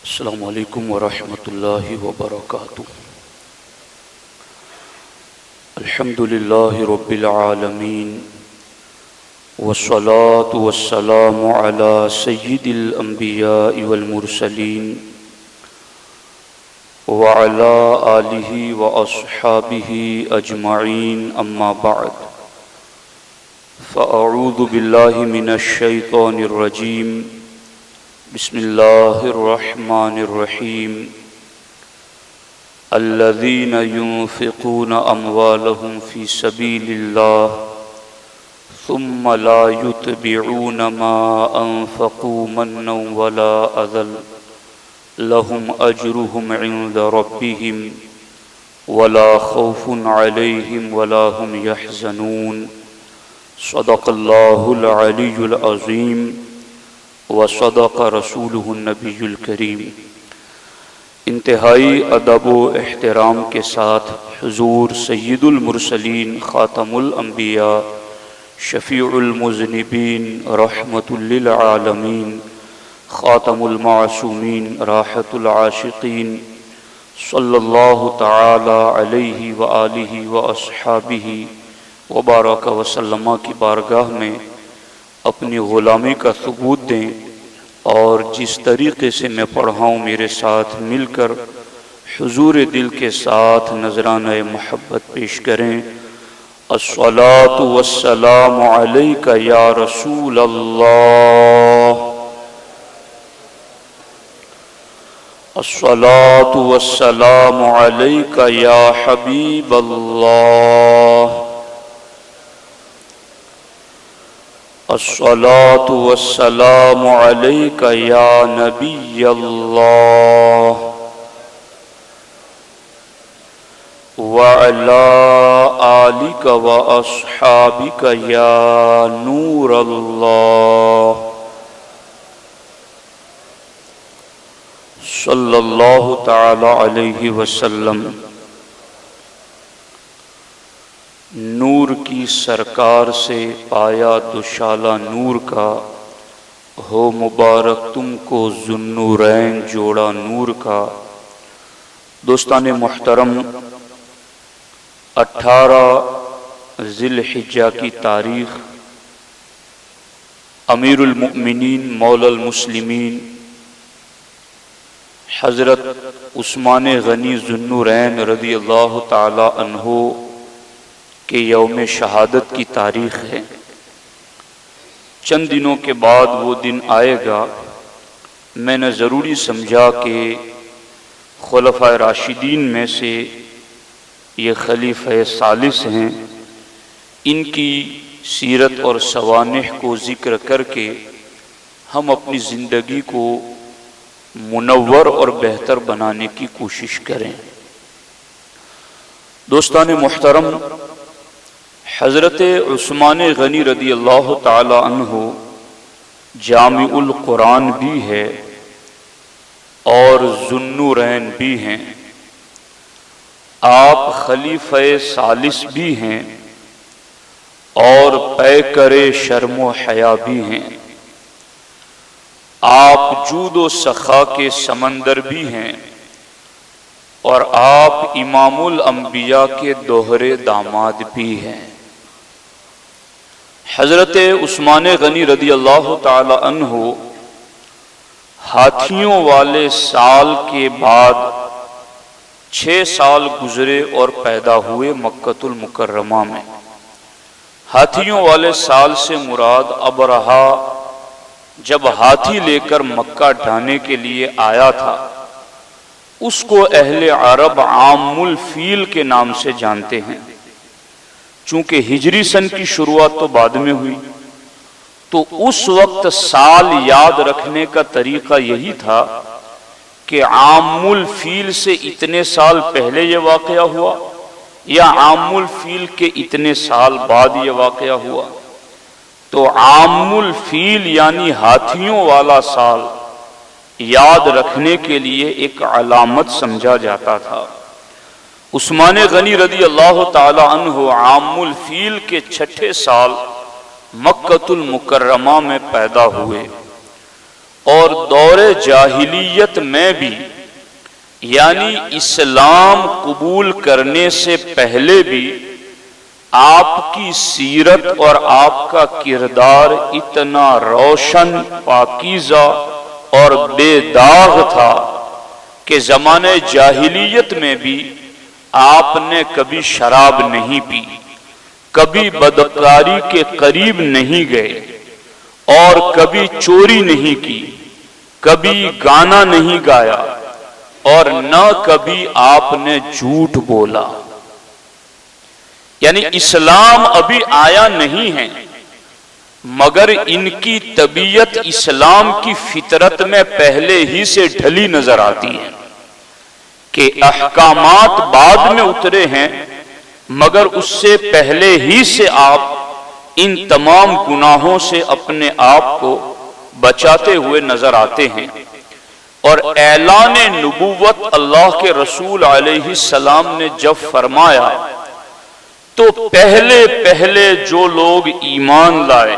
السلام علیکم ورحمۃ اللہ وبرکاتہ۔ الحمد للہ رب العالمین والصلاة والسلام علی سید الانبیاء والمرسلین وعلی آلہ واصحابہ اجمعین، اما بعد فاعوذ باللہ من الشیطان الرجیم، بسم اللہ الرحمن الرحیم۔ الذین ينفقون اموالهم فی سبیل اللہ ثم لا يتبعون ما انفقوا منا ولا اذى لهم اجرهم عند ربهم ولا خوف علیہم ولا هم يحزنون۔ صدق اللہ العلی العظیم وصدق رسولہ النبی الکریم۔ انتہائی ادب و احترام کے ساتھ حضور سید المرسلین، خاتم الانبیاء، شفیع المذنبین، رحمت للعالمین، خاتم المعصومین، راحت العاشقین، صلی اللہ تعالی علیہ وآلہ واصحابہ وبارک وسلم کی بارگاہ میں اپنی غلامی کا ثبوت دیں، اور جس طریقے سے میں پڑھا ہوں میرے ساتھ مل کر حضور دل کے ساتھ نذرانہ محبت پیش کریں۔ الصلاۃ والسلام علیک یا رسول اللہ، الصلاۃ والسلام علیک یا حبیب اللہ، الصلاۃ والسلام علیک یا نبی اللہ، وعلی آلک واصحابک یا نور اللہ، صلی اللہ تعالی علیہ وسلم۔ نور کی سرکار سے پایا دوشالہ نور کا، ہو مبارک تم کو ذوالنورین جوڑا نور کا۔ دوستان محترم، 18 ذی الحجہ کی تاریخ، امیر المؤمنین مولا المسلمین حضرت عثمان غنی ذوالنورین رضی اللہ تعالی عنہ کہ یوم شہادت کی تاریخ ہے۔ چند دنوں کے بعد وہ دن آئے گا۔ میں نے ضروری سمجھا کہ خلفائے راشدین میں سے یہ خلیفہ ثالث ہیں، ان کی سیرت اور سوانح کو ذکر کر کے ہم اپنی زندگی کو منور اور بہتر بنانے کی کوشش کریں۔ دوستان محترم، حضرت عثمان غنی رضی اللہ تعالی عنہ جامع القرآن بھی ہے اور ذوالنورین بھی ہیں، آپ خلیفہ ثالث بھی ہیں اور پیکر شرم و حیا بھی ہیں، آپ جود و سخا کے سمندر بھی ہیں، اور آپ امام الانبیاء کے دوہرے داماد بھی ہیں۔ حضرت عثمان غنی رضی اللہ تعالی عنہ ہاتھیوں والے سال کے بعد 6 سال گزرے اور پیدا ہوئے مکۃ المکرمہ میں۔ ہاتھیوں والے سال سے مراد ابرہا جب ہاتھی لے کر مکہ ڈھانے کے لیے آیا تھا، اس کو اہل عرب عام الفیل کے نام سے جانتے ہیں۔ چونکہ ہجری سن کی شروعات تو بعد میں ہوئی، تو اس وقت سال یاد رکھنے کا طریقہ یہی تھا کہ عام الفیل سے اتنے سال پہلے یہ واقعہ ہوا یا عام الفیل کے اتنے سال بعد یہ واقعہ ہوا۔ تو عام الفیل یعنی ہاتھیوں والا سال یاد رکھنے کے لیے ایک علامت سمجھا جاتا تھا۔ عثمان غنی رضی اللہ تعالی عنہ عام الفیل کے 6 سال مکۃ المکرمہ میں پیدا ہوئے، اور دور جاہلیت میں بھی، یعنی اسلام قبول کرنے سے پہلے بھی آپ کی سیرت اور آپ کا کردار اتنا روشن، پاکیزہ اور بے داغ تھا کہ زمانے جاہلیت میں بھی آپ نے کبھی شراب نہیں پی، کبھی بدکاری کے قریب نہیں گئے، اور کبھی چوری نہیں کی، کبھی گانا نہیں گایا، اور نہ کبھی آپ نے جھوٹ بولا۔ یعنی اسلام ابھی آیا نہیں ہے، مگر ان کی طبیعت اسلام کی فطرت میں پہلے ہی سے ڈھلی نظر آتی ہے کہ احکامات بعد میں اترے ہیں، مگر اس سے پہلے ہی سے آپ ان تمام گناہوں سے اپنے آپ کو بچاتے ہوئے نظر آتے ہیں۔ اور اعلان نبوت اللہ کے رسول علیہ السلام نے جب فرمایا تو پہلے جو لوگ ایمان لائے،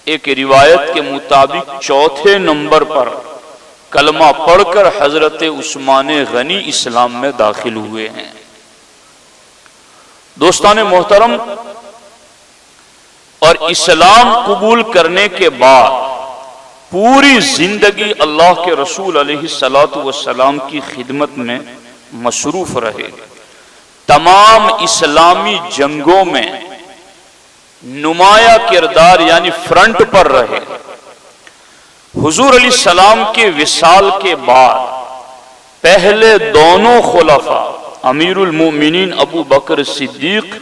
ایک روایت کے مطابق چوتھے نمبر پر کلمہ پڑھ کر حضرت عثمان غنی اسلام میں داخل ہوئے ہیں۔ دوستان محترم، اور اسلام قبول کرنے کے بعد پوری زندگی اللہ کے رسول علیہ الصلوۃ والسلام کی خدمت میں مصروف رہے، تمام اسلامی جنگوں میں نمایاں کردار یعنی فرنٹ پر رہے۔ حضور علیہ السلام کے وصال کے بعد پہلے دونوں خلفاء امیر المؤمنین ابو بکر صدیق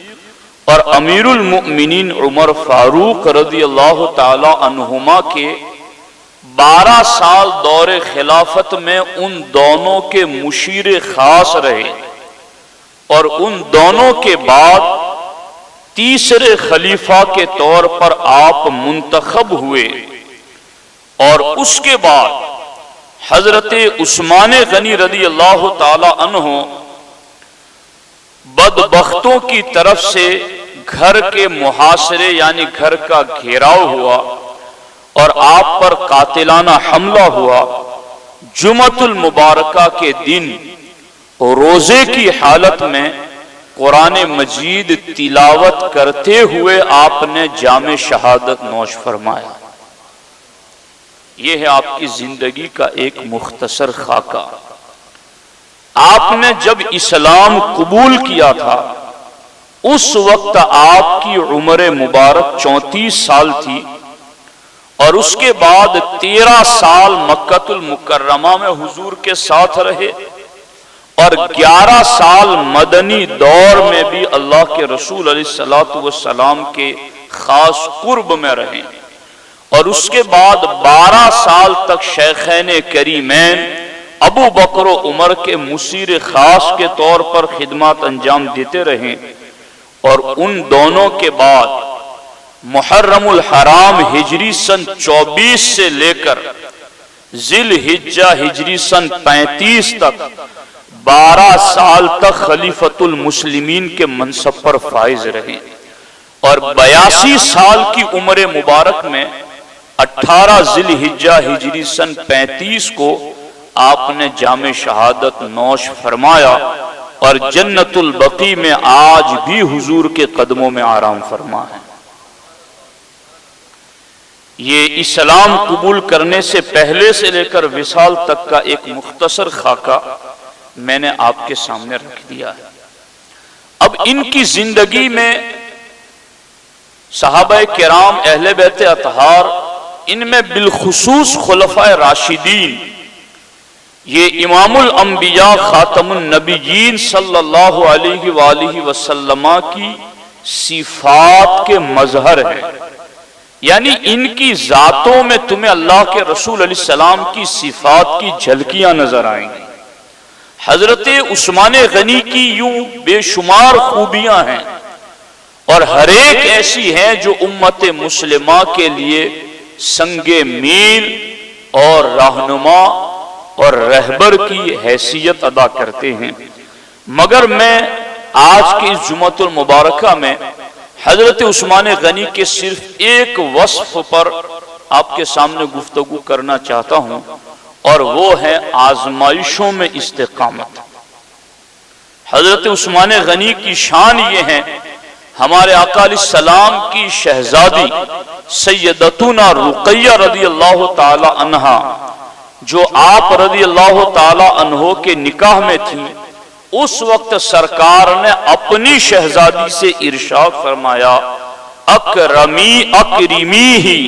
اور امیر المؤمنین عمر فاروق رضی اللہ تعالی عنہما کے 12 سال دور خلافت میں ان دونوں کے مشیر خاص رہے، اور ان دونوں کے بعد تیسرے خلیفہ کے طور پر آپ منتخب ہوئے، اور اس کے بعد حضرت عثمان غنی رضی اللہ تعالی عنہ بدبختوں کی طرف سے گھر کے محاصرے یعنی گھر کا گھیراؤ ہوا اور آپ پر قاتلانہ حملہ ہوا۔ جمعۃ المبارکہ کے دن روزے کی حالت میں قرآن مجید تلاوت کرتے ہوئے آپ نے جام شہادت نوش فرمایا۔ یہ ہے آپ کی زندگی کا ایک مختصر خاکہ۔ آپ نے جب اسلام قبول کیا تھا اس وقت آپ کی عمر مبارک 34 سال تھی، اور اس کے بعد 13 سال مکہ المکرمہ میں حضور کے ساتھ رہے، اور 11 سال مدنی دور میں بھی اللہ کے رسول علیہ الصلوۃ والسلام کے خاص قرب میں رہے، اور اس کے بعد 12 سال تک شیخین کریمین ابو بکر و عمر کے مشیر خاص کے طور پر خدمات انجام دیتے رہے، اور ان دونوں کے بعد محرم الحرام ہجری سن 24 سے لے کر ذی الحجہ ہجری سن 35 تک 12 سال تک خلیفۃ المسلمین کے منصب پر فائز رہے، اور 82 سال کی عمر مبارک میں 18 ذی الحجہ ہجری سن 35 کو آپ نے جام شہادت نوش فرمایا، اور جنت البقیع میں آج بھی حضور کے قدموں میں آرام فرما ہے۔ یہ اسلام قبول کرنے سے پہلے سے لے کر وصال تک کا ایک مختصر خاکہ میں نے آپ کے سامنے رکھ دیا ہے۔ اب ان کی زندگی میں صحابہ کرام، اہل بیت اطہار، ان میں بالخصوص خلفائے راشدین، یہ امام الانبیاء خاتم النبیین صلی اللہ علیہ وآلہ وسلم کی صفات کے مظہر ہیں، یعنی ان کی ذاتوں میں تمہیں اللہ کے رسول علیہ السلام کی صفات کی جھلکیاں نظر آئیں گی۔ حضرت عثمان غنی کی یوں بے شمار خوبیاں ہیں، اور ہر ایک ایسی ہیں جو امت مسلمہ کے لیے سنگ میل اور رہنما اور رہبر کی حیثیت ادا کرتے ہیں، مگر میں آج کی اس جمعۃ المبارکہ میں حضرت عثمان غنی کے صرف ایک وصف پر آپ کے سامنے گفتگو کرنا چاہتا ہوں، اور وہ ہے آزمائشوں میں استقامت۔ حضرت عثمان غنی کی شان یہ ہے، ہمارے آقا علیہ السلام کی شہزادی سیدتنا رقیہ رضی اللہ تعالی عنہا، جو آپ رضی اللہ تعالی عنہ کے نکاح میں تھی، اس وقت سرکار نے اپنی شہزادی سے ارشاد فرمایا، اکرمی ہی،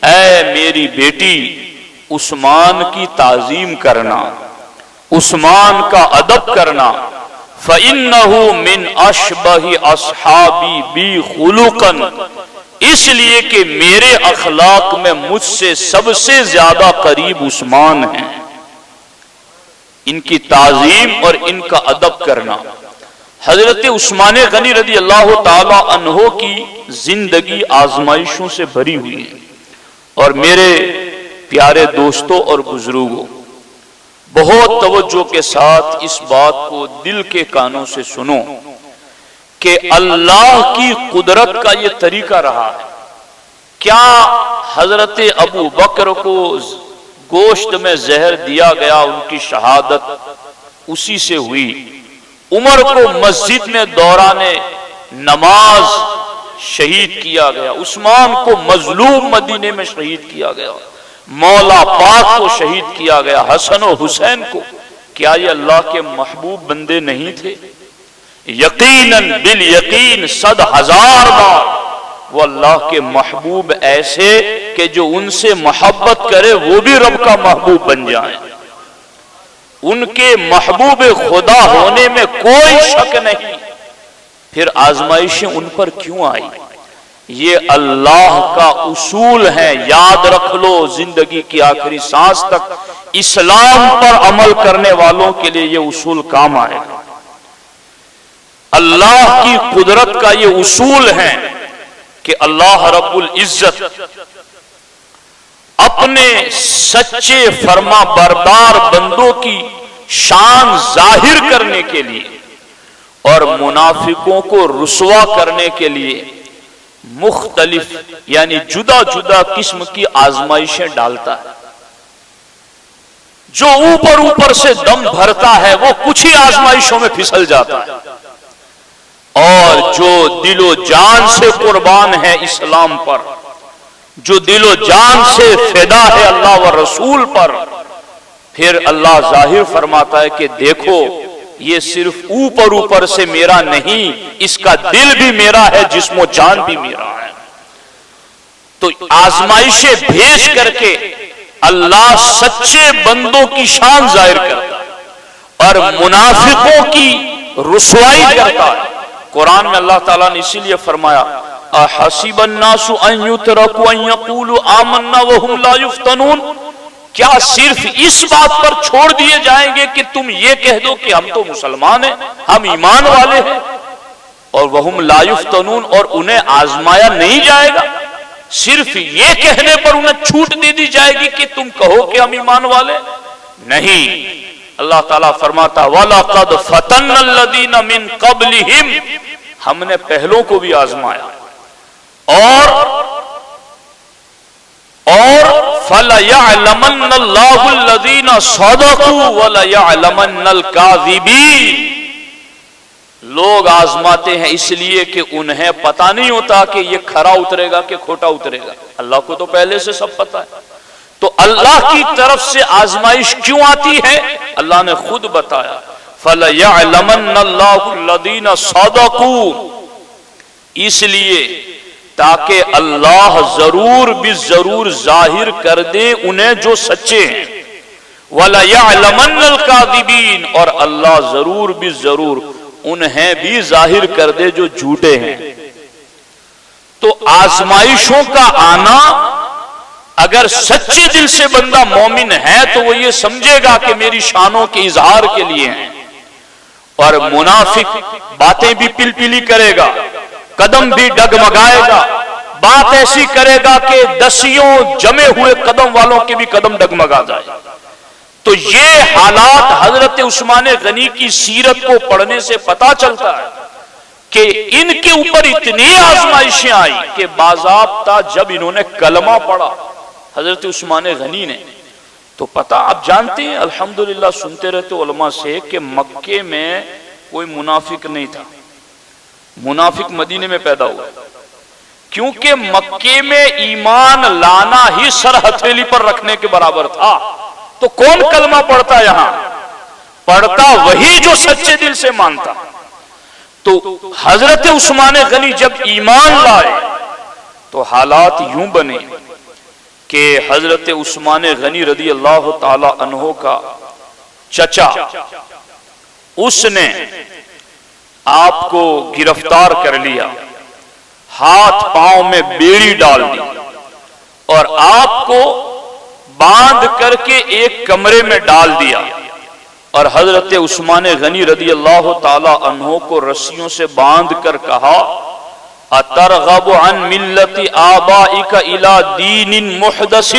اے میری بیٹی عثمان کی تعظیم کرنا، عثمان کا ادب کرنا، فَإِنَّهُ مِنْ أَشْبَهِ أَصْحَابِي بِي خُلُقًا، اس لیے کہ میرے اخلاق میں مجھ سے سب سے زیادہ قریب عثمان ہیں۔ ان کی تعظیم اور ان کا ادب کرنا۔ حضرت عثمان غنی رضی اللہ تعالی عنہ کی زندگی آزمائشوں سے بھری ہوئی ہے، اور میرے پیارے دوستوں اور بزرگوں، بہت توجہ کے ساتھ اس بات کو دل کے کانوں سے سنو کہ اللہ کی قدرت کا یہ طریقہ رہا ہے۔ کیا حضرت ابو بکر کو گوشت میں زہر دیا گیا، ان کی شہادت اسی سے ہوئی؟ عمر کو مسجد میں دوران نماز شہید کیا گیا، عثمان کو مظلوم مدینے میں شہید کیا گیا، مولا پاک کو شہید کیا گیا، حسن و حسین کو۔ کیا یہ اللہ کے محبوب بندے نہیں تھے؟ یقیناً بالیقین 100,000 بار وہ اللہ کے محبوب ایسے کہ جو ان سے محبت کرے وہ بھی رب کا محبوب بن جائیں۔ ان کے محبوب خدا ہونے میں کوئی شک نہیں۔ پھر آزمائشیں ان پر کیوں آئی؟ یہ اللہ کا اصول ہے، یاد رکھ لو، زندگی کی آخری سانس تک اسلام پر عمل کرنے والوں کے لیے یہ اصول کام آئے گا۔ اللہ کی قدرت کا یہ اصول ہے کہ اللہ رب العزت اپنے سچے فرما بردار بندوں کی شان ظاہر کرنے کے لیے اور منافقوں کو رسوا کرنے کے لیے مختلف یعنی جدا جدا قسم کی آزمائشیں ڈالتا ہے۔ جو اوپر اوپر سے دم بھرتا ہے وہ کچھ ہی آزمائشوں میں پھسل جاتا ہے، اور جو دل و جان سے قربان ہے اسلام پر، جو دل و جان سے فدا ہے اللہ و رسول پر، پھر اللہ ظاہر فرماتا ہے کہ دیکھو یہ صرف اوپر اوپر سے میرا نہیں، اس کا دل بھی میرا ہے، جسم و جان بھی میرا ہے۔ تو آزمائشیں بھیج کر کے اللہ سچے بندوں کی شان ظاہر کرتا ہے اور منافقوں کی رسوائی کرتا ہے۔ قرآن میں اللہ تعالیٰ نے اسی لیے فرمایا، احسب الناس ان یترکوا ان یقولوا آمنا وهم لا یفتنون، کیا صرف اس بات پر چھوڑ دیے جائیں گے کہ تم یہ کہہ دو کہ ہم تو مسلمان ہیں، ہم ایمان والے ہیں، اور وہم لا یفتنون، اور انہیں آزمایا نہیں جائے گا؟ صرف یہ کہنے پر انہیں چھوٹ دے دی جائے گی کہ تم کہو کہ ہم ایمان والے؟ نہیں، اللہ تعالیٰ فرماتا وَلَقَدْ فَتَنَّ الَّذِينَ مِن قَبْلِهِمْ، ہم نے پہلوں کو بھی آزمایا، اور فَلَيَعْلَمَنَّ اللَّهُ الَّذِينَ صَدَقُوا وَلَيَعْلَمَنَّ الْكَاذِبِينَ۔ لوگ آزماتے ہیں اس لیے کہ انہیں پتہ نہیں ہوتا کہ یہ کھرا اترے گا کہ کھوٹا اترے گا، اللہ کو تو پہلے سے سب پتہ ہے۔ تو اللہ کی طرف سے آزمائش کیوں آتی ہے؟ اللہ نے خود بتایا فَلَيَعْلَمَنَّ اللَّهُ الَّذِينَ صَدَقُوا، اس لیے تاکہ اللہ ضرور بھی ضرور ظاہر کر دے انہیں جو سچے ہیں، وَلَيَعْلَمَنَّ الْكَاذِبِينَ، اور اللہ ضرور بھی ضرور انہیں بھی ظاہر کر دے جو جھوٹے ہیں۔ تو آزمائشوں کا آنا، اگر سچے دل سے بندہ مومن ہے تو وہ یہ سمجھے گا کہ میری شانوں کے اظہار کے لیے ہیں، اور منافق باتیں بھی پل پلی کرے گا، قدم بھی ڈگمگائے گا، بات ایسی کرے گا کہ دسیوں جمے ہوئے قدم والوں کے بھی قدم ڈگمگا جائے۔ تو یہ حالات حضرت عثمان غنی کی سیرت کو پڑھنے سے پتا چلتا ہے کہ ان کے اوپر اتنی آزمائشیں آئی کہ باضابطہ جب انہوں نے کلمہ پڑھا حضرت عثمان غنی نے تو پتہ آپ جانتے ہیں الحمدللہ سنتے رہتے علماء سے کہ مکے میں کوئی منافق نہیں تھا، منافق مدینے میں پیدا ہوا، کیونکہ مکے میں ایمان لانا ہی سر ہتھیلی پر رکھنے کے برابر تھا۔ تو کون کلمہ پڑھتا یہاں؟ پڑھتا وہی جو سچے دل سے مانتا۔ تو حضرت عثمان غنی جب ایمان لائے تو حالات یوں بنے کہ حضرت عثمان غنی رضی اللہ تعالی عنہ کا چچا اس نے آپ کو گرفتار کر لیا، ہاتھ پاؤں میں بیڑی ڈال دی اور آپ کو باندھ کر کے ایک کمرے میں ڈال دیا، اور حضرت عثمان غنی رضی اللہ تعالی عنہ کو رسیوں سے باندھ کر کہا اترغب عن ملت آبائک الی دین محدث،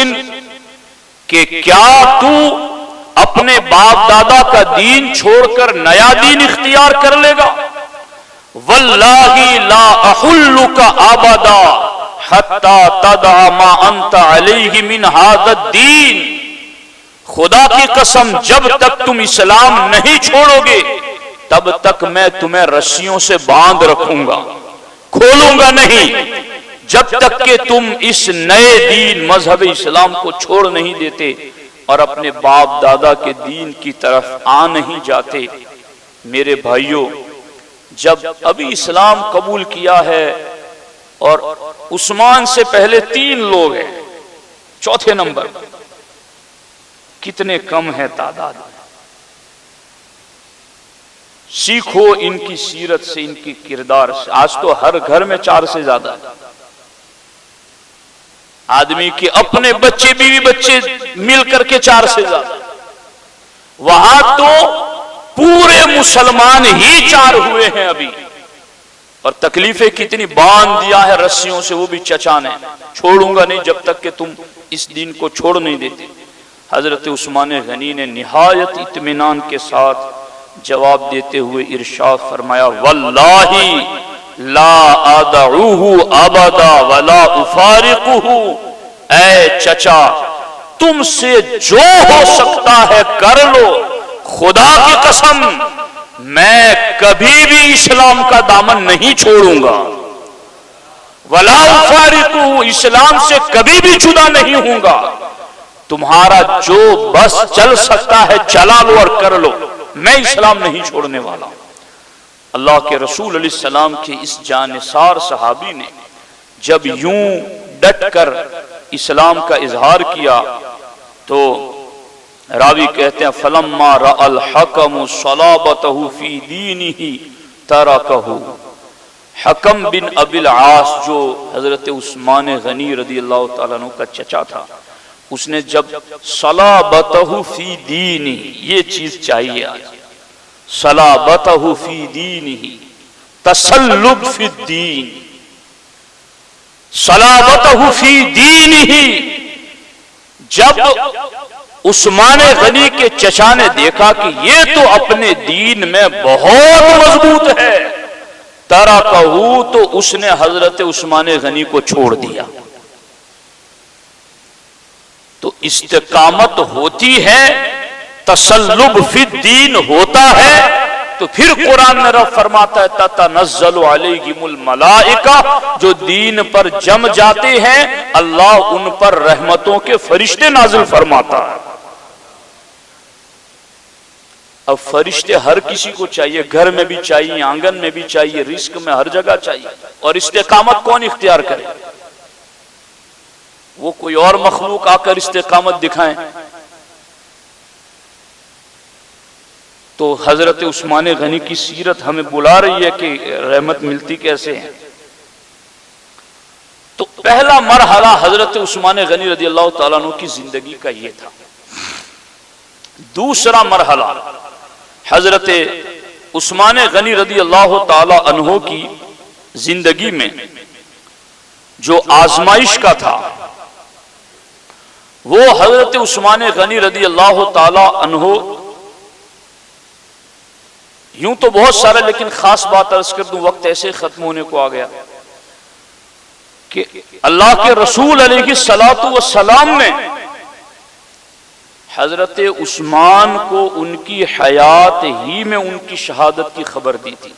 کہ کیا تو اپنے باپ دادا کا دین چھوڑ کر نیا دین اختیار کر لے گا؟ واللہ لا احلک ابدا حتی تدع ما انت علیہ من ھذا الدین، خدا کی قسم جب تک تم اسلام نہیں چھوڑو گے تب تک میں تمہیں رسیوں سے باندھ رکھوں گا، کھولوں گا نہیں، جب تک کہ تم اس نئے دین مذہب اسلام کو چھوڑ نہیں دیتے اور اپنے باپ دادا کے دین کی طرف آ نہیں جاتے۔ میرے بھائیوں، جب ابھی اسلام قبول کیا ہے اور عثمان سے پہلے 3 لوگ ہیں، چوتھے نمبر کتنے کم ہے تعداد، سیکھو ان کی سیرت سے، ان کی کردار سے۔ آج تو ہر گھر میں 4 سے زیادہ آدمی کے اپنے بچے بیوی بچے مل کر کے 4 سے زیادہ، وہاں تو پورے مسلمان ہی 4 ہوئے ہیں ابھی، اور تکلیفیں کتنی، باندھ دیا ہے رسیوں سے، وہ بھی چچا نے، چھوڑوں گا نہیں جب تک کہ تم اس دین کو چھوڑ نہیں دیتے۔ حضرت عثمان غنی نے نہایت اطمینان کے ساتھ جواب دیتے ہوئے ارشاد فرمایا واللہ لا ادعوہ ابدا ولا افارقہ، اے چچا تم سے جو ہو سکتا ہے کر لو، خدا کی قسم میں کبھی بھی اسلام کا دامن نہیں چھوڑوں گا، ولا افارقہ، اسلام سے کبھی بھی جدا نہیں ہوں گا، تمہارا جو بس چل سکتا ہے چلا لو اور کر لو، میں اسلام نہیں چھوڑنے والا۔ اللہ کے رسول علیہ السلام کے اس جانثار صحابی نے جب یوں ڈٹ کر اسلام کا اظہار کیا تو راوی کہتے ہیں فلما رأى الحکم صلابته فی دینہ ترکہ، حکم بن ابی العاص جو حضرت عثمان غنی رضی اللہ تعالیٰ عنہ کا چچا تھا، اس نے جب صلابته فی دینہ، یہ چیز چاہیے آج، صلابته فی دینہ، تسلب فی الدین، صلابته فی دینہ، جب عثمان غنی کے چچا نے دیکھا کہ یہ تو اپنے دین میں بہت مضبوط ہے، ترکہ، تو اس نے حضرت عثمان غنی کو چھوڑ دیا۔ تو استقامت ہوتی ہے، تسلب فی الدین ہوتا ہے، تو پھر قرآن میں رب فرماتا ہے تتنزل علیہم الملائکہ، جو دین پر جم جاتے ہیں اللہ ان پر رحمتوں کے فرشتے نازل فرماتا ہے۔ اب فرشتے ہر کسی کو چاہیے، گھر میں بھی چاہیے، آنگن میں بھی چاہیے، رزق میں ہر جگہ چاہیے، اور استقامت کون اختیار کرے؟ وہ کوئی اور مخلوق آ کر استقامت دکھائیں؟ تو حضرت عثمان غنی کی سیرت ہمیں بلا رہی ہے کہ رحمت ملتی کیسے ہے۔ تو پہلا مرحلہ حضرت عثمان غنی رضی اللہ تعالیٰ عنہ کی زندگی کا یہ تھا۔ دوسرا مرحلہ حضرت عثمان غنی رضی اللہ تعالیٰ عنہ کی زندگی میں جو آزمائش کا تھا، وہ حضرت عثمان غنی رضی اللہ تعالیٰ عنہ، یوں تو بہت سارے لیکن خاص بات عرض کر دوں، وقت ایسے ختم ہونے کو آ گیا۔ کہ اللہ کے رسول علیہ الصلوۃ والسلام نے حضرت عثمان کو ان کی حیات ہی میں ان کی شہادت کی خبر دی تھی،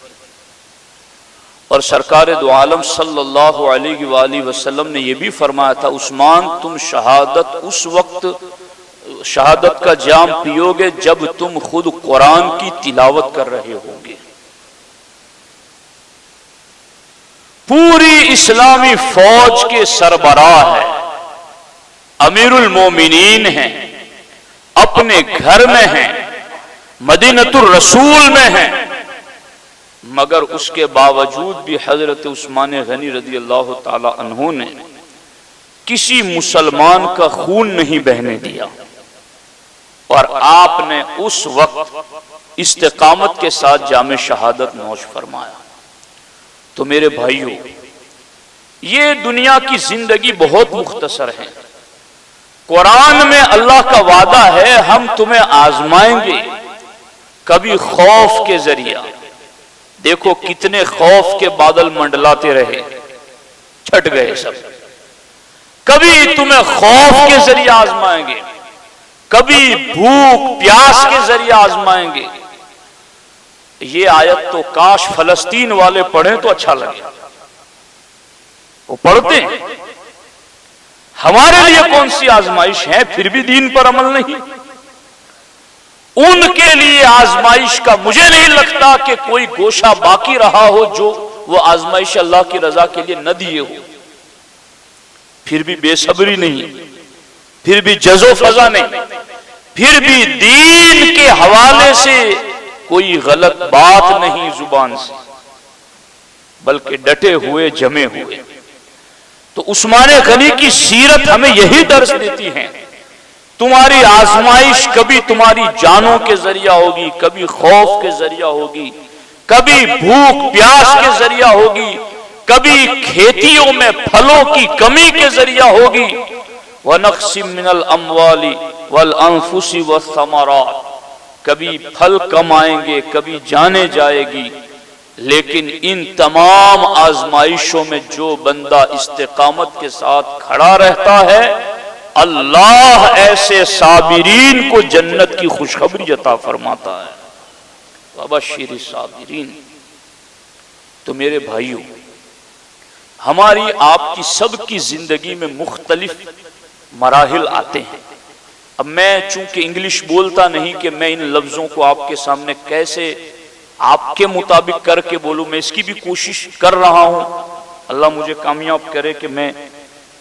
اور سرکار دو عالم صلی اللہ علیہ وآلہ وسلم نے یہ بھی فرمایا تھا، عثمان تم شہادت اس وقت شہادت کا جام پیو گے جب تم خود قرآن کی تلاوت کر رہے ہوں گے۔ پوری اسلامی فوج کے سربراہ ہے، امیر المومنین ہیں، اپنے گھر میں ہیں، مدینۃ الرسول میں ہیں، مگر اس کے باوجود بھی حضرت عثمان غنی رضی اللہ تعالی عنہ نے کسی مسلمان کا خون نہیں بہنے دیا، اور آپ نے اس وقت استقامت کے ساتھ جام شہادت نوش فرمایا۔ تو میرے بھائیوں، یہ دنیا کی زندگی بہت مختصر ہے۔ قرآن میں اللہ کا وعدہ ہے ہم تمہیں آزمائیں گے، کبھی خوف کے ذریعہ، دیکھو کتنے خوف کے بادل منڈلاتے رہے، چھٹ گئے سب، کبھی تمہیں خوف کے ذریعے آزمائیں گے، کبھی بھوک پیاس کے ذریعے آزمائیں گے۔ یہ آیت تو کاش فلسطین والے پڑھیں تو اچھا لگے، وہ پڑھتے ہیں، ہمارے لیے کون سی آزمائش ہے، پھر بھی دین پر عمل نہیں۔ ان کے لیے آزمائش کا مجھے نہیں لگتا کہ کوئی گوشہ باقی رہا ہو جو وہ آزمائش اللہ کی رضا کے لیے نہ دیے ہو، پھر بھی بے صبری نہیں، پھر بھی جز و فضا نہیں، پھر بھی دین کے حوالے سے کوئی غلط بات نہیں زبان سے، بلکہ ڈٹے ہوئے جمے ہوئے۔ تو عثمان غنی کی سیرت ہمیں یہی درس دیتی ہے، تمہاری آزمائش کبھی تمہاری جانوں کے ذریعہ ہوگی، کبھی خوف کے ذریعہ ہوگی، کبھی بھوک پیاس کے ذریعہ ہوگی، کبھی کھیتیوں میں پھلوں کی کمی کے ذریعہ ہوگی، وَنَقْصٍ مِّنَ الْأَمْوَالِ وَالْأَنفُسِ وَالثَّمَرَاتِ، کبھی پھل کم آئیں گے، کبھی جانیں جائے گی، لیکن ان تمام آزمائشوں میں جو بندہ استقامت کے ساتھ کھڑا رہتا ہے، اللہ ایسے صابرین کو جنت کی خوشخبری عطا فرماتا ہے، وَبَشِّرِ الصَّابِرِينَ۔ تو میرے بھائیوں، ہماری آپ کی سب کی زندگی میں مختلف مراحل آتے ہیں۔ اب میں چونکہ انگلش بولتا نہیں کہ میں ان لفظوں کو آپ کے سامنے کیسے آپ کے مطابق کر کے بولوں، میں اس کی بھی کوشش کر رہا ہوں، اللہ مجھے کامیاب کرے کہ میں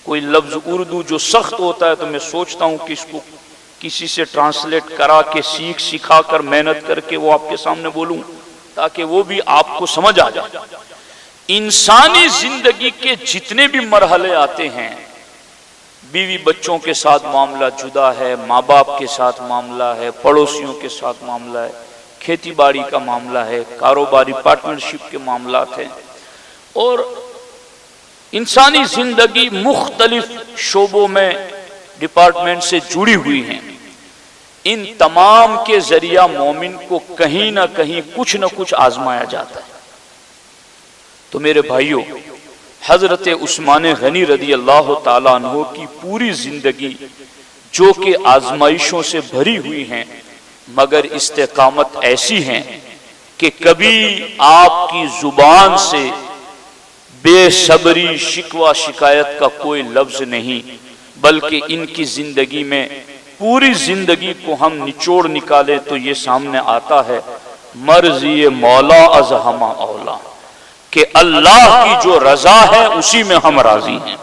کوئی لفظ اردو جو سخت ہوتا ہے تو میں سوچتا ہوں کہ اس کو کسی سے ٹرانسلیٹ کرا کے سکھا کر محنت کر کے وہ آپ کے سامنے بولوں تاکہ وہ بھی آپ کو سمجھ آ جائے۔ انسانی زندگی کے جتنے بھی مرحلے آتے ہیں، بیوی بچوں کے ساتھ معاملہ جدا ہے، ماں باپ کے ساتھ معاملہ ہے، پڑوسیوں کے ساتھ معاملہ ہے، کھیتی باڑی کا معاملہ ہے، کاروباری پارٹنرشپ کے معاملات ہیں، اور انسانی زندگی مختلف شعبوں میں ڈپارٹمنٹ سے جڑی ہوئی ہیں۔ ان تمام کے ذریعہ مومن کو کہیں نہ کہیں کچھ نہ کچھ آزمایا جاتا ہے۔ تو میرے بھائیوں، حضرت عثمان غنی رضی اللہ تعالیٰ عنہ کی پوری زندگی جو کہ آزمائشوں سے بھری ہوئی ہیں، مگر استقامت ایسی ہیں کہ کبھی آپ کی زبان سے بے صبری شکوہ شکایت کا کوئی لفظ نہیں، بلکہ ان کی زندگی میں پوری زندگی کو ہم نچوڑ نکالے تو یہ سامنے آتا ہے، مرضی مولا از ہمہ اولا، کہ اللہ کی جو رضا ہے اسی میں ہم راضی ہیں،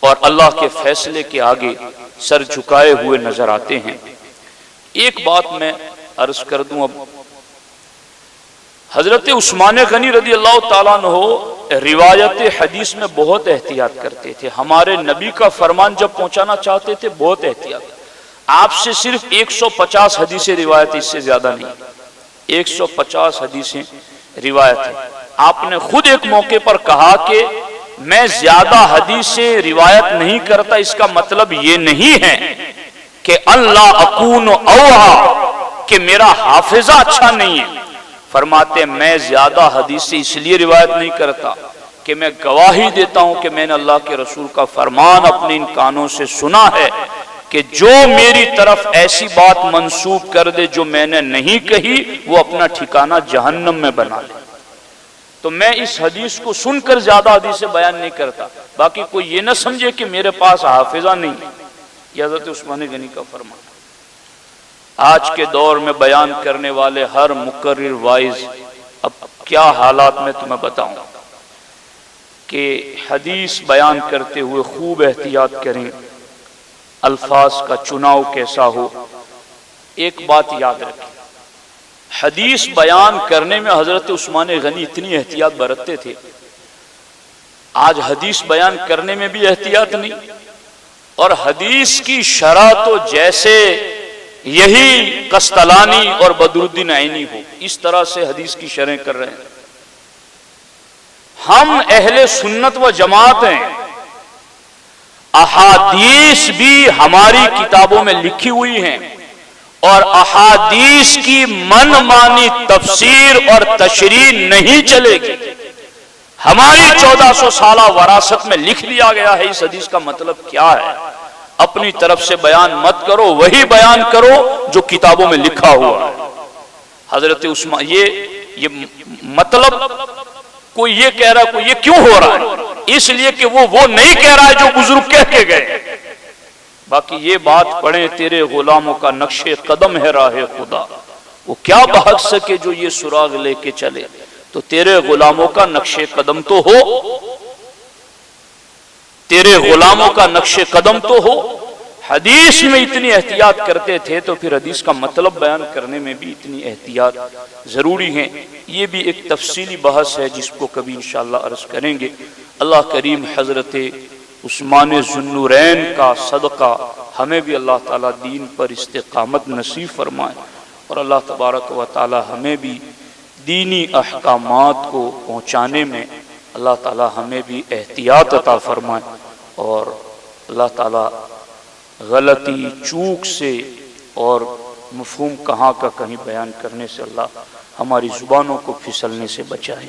اور اللہ کے فیصلے کے آگے سر جھکائے ہوئے نظر آتے ہیں۔ ایک بات میں عرض کر دوں، اب حضرت عثمان غنی رضی اللہ تعالیٰ عنہ روایت حدیث میں بہت احتیاط کرتے تھے، ہمارے نبی کا فرمان جب پہنچانا چاہتے تھے بہت احتیاط، آپ سے صرف 150 حدیثیں روایت، اس سے زیادہ نہیں، 150 حدیثیں روایت ہے۔ آپ نے خود ایک موقع پر کہا کہ میں زیادہ حدیثیں روایت نہیں کرتا، اس کا مطلب یہ نہیں ہے کہ اللہ اکون اوہا، کہ میرا حافظہ اچھا نہیں ہے، فرماتے میں زیادہ حدیثیں اس لیے روایت نہیں کرتا کہ میں گواہی دیتا ہوں کہ میں نے اللہ کے رسول کا فرمان اپنے ان کانوں سے سنا ہے کہ جو میری طرف ایسی بات منسوب کر دے جو میں نے نہیں کہی وہ اپنا ٹھکانہ جہنم میں بنا لے۔ تو میں اس حدیث کو سن کر زیادہ حدیث بیان نہیں کرتا، باقی کوئی یہ نہ سمجھے کہ میرے پاس حافظہ نہیں۔ یہ حضرت عثمان غنی کا فرمان۔ آج کے دور میں بیان کرنے والے ہر مقرر وائز، اب کیا حالات میں تمہیں بتاؤں کہ حدیث بیان کرتے ہوئے خوب احتیاط کریں، الفاظ کا چناؤ کیسا ہو۔ ایک بات یاد رکھیں، حدیث بیان کرنے میں حضرت عثمان غنی اتنی احتیاط برتتے تھے، آج حدیث بیان کرنے میں بھی احتیاط نہیں، اور حدیث کی شرح تو جیسے یہی قسطلانی اور بدر الدین عینی ہو اس طرح سے حدیث کی شرح کر رہے ہیں۔ ہم اہل سنت و جماعت ہیں، احادیث بھی ہماری کتابوں میں لکھی ہوئی ہیں، اور احادیث کی من مانی تفسیر اور تشریح نہیں چلے گی۔ ہماری 1400 سالہ وراثت میں لکھ لیا گیا ہے اس حدیث کا مطلب کیا ہے، اپنی طرف سے بیان مت کرو، وہی بیان کرو جو کتابوں میں لکھا ہوا ہے۔ حضرت عثمان یہ مطلب کوئی یہ کہہ رہا ہے، کوئی یہ کیوں ہو رہا ہے، اس لیے کہ وہ نہیں کہہ رہا ہے جو بزرگ کہہ کے گئے۔ باقی یہ بات پڑھیں، تیرے غلاموں کا نقش قدم ہے راہ خدا، وہ کیا بھاگ سکے جو یہ سراغ لے کے چلے، تو تیرے غلاموں کا نقش قدم تو ہو، تیرے غلاموں کا نقش قدم تو ہو۔ حدیث میں اتنی احتیاط کرتے تھے تو پھر حدیث کا مطلب بیان کرنے میں بھی اتنی احتیاط ضروری ہے۔ یہ بھی ایک تفصیلی بحث ہے جس کو کبھی انشاءاللہ عرض کریں گے۔ اللہ کریم حضرت عثمان ذو النورین کا صدقہ ہمیں بھی اللہ تعالیٰ دین پر استقامت نصیب فرمائے، اور اللہ تبارک و تعالیٰ ہمیں بھی دینی احکامات کو پہنچانے میں اللہ تعالیٰ ہمیں بھی احتیاط عطا فرمائے، اور اللہ تعالیٰ غلطی چوک سے اور مفہوم کہاں کا کہیں بیان کرنے سے اللہ ہماری زبانوں کو پھسلنے سے بچائے۔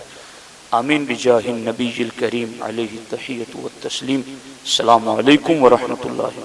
آمین بجاہ النبی الکریم علیہ التحیۃ والتسلیم۔ السلام علیکم ورحمۃ اللہ۔